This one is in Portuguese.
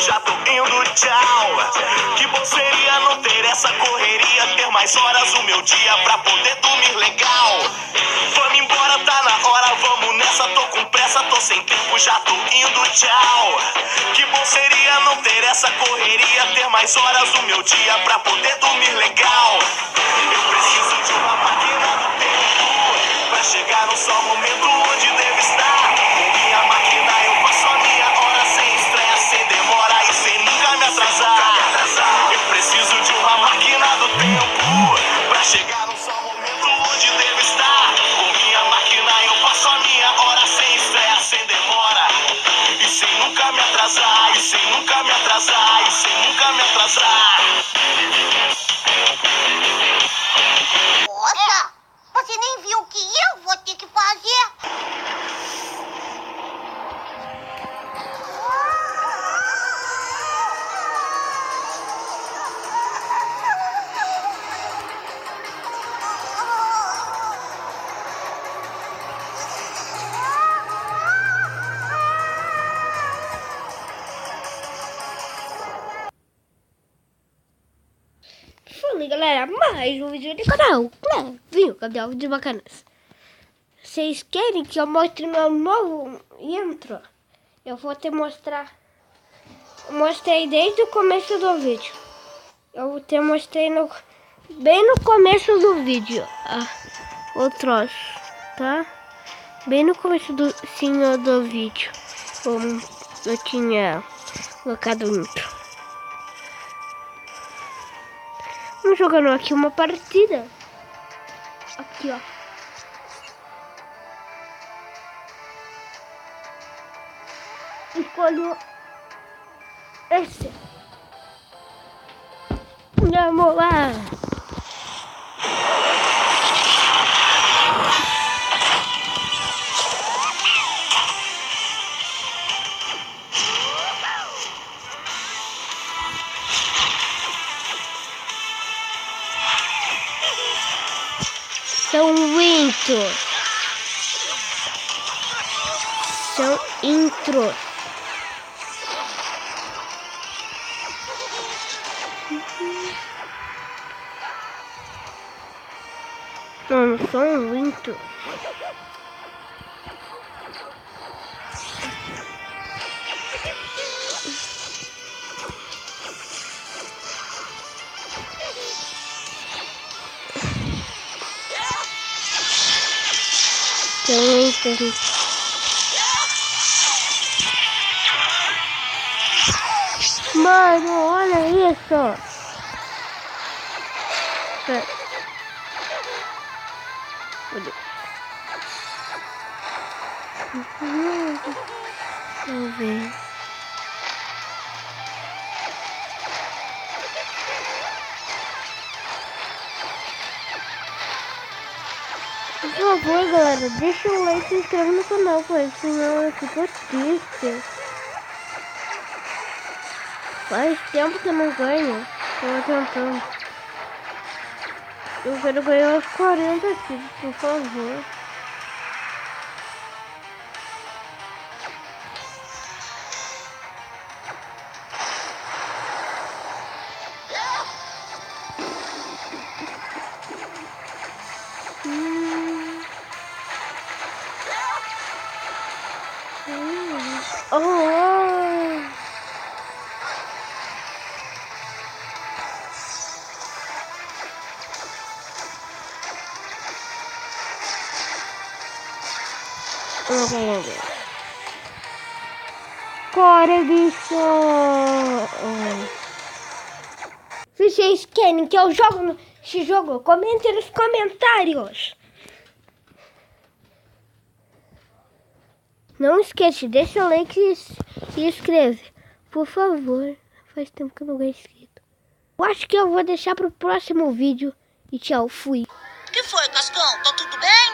já tô indo, tchau. Que bom seria não ter essa correria, ter mais horas no meu dia pra poder dormir legal. Vamos embora, tá na hora, vamos nessa, tô com pressa, tô sem tempo, já tô indo, tchau. Que bom seria não ter essa correria, ter mais horas no meu dia pra poder dormir legal. Eu preciso de uma máquina do tempo pra chegar no só momento onde devo estar. Com minha máquina eu passo a minha hora sem estresse, sem demora e sem nunca me atrasar. Eu preciso de uma máquina do tempo pra chegar no só momento onde devo estar. Com minha máquina eu passo a minha hora sem estresse, sem demora e sem nunca me atrasar, e sem nunca me atrasar, e sem nunca me atrasar. Nossa, você nem viu o que eu vou ter que fazer? Fala galera, mais um vídeo do canal Clevinho, canal de bacanas. Vocês querem que eu mostre meu novo intro? Eu vou te mostrar. Eu mostrei desde o começo do vídeo. Eu te mostrei bem no começo do vídeo o troço, tá? Bem no começo do vídeo eu tinha colocado o intro. Vamos jogando aqui uma partida. Aqui, ó. Escolho esse. Vamos lá. São intros. São intros. Não são intros. Mano, olha isso. Vamos ver. Por favor, galera, deixa o like e se inscreve no canal, pois senão eu fico triste. Faz tempo que eu não ganho. Tô tentando. Eu quero ganhar os 40 aqui, por favor. Corre, bicho! Se vocês querem que eu jogue esse jogo, comentem nos comentários. Não esquece, deixa o like e inscreve. Por favor, faz tempo que eu não ganhei inscrito. Eu acho que eu vou deixar pro próximo vídeo. E tchau, fui. O que foi, Cascão? Tá tudo bem?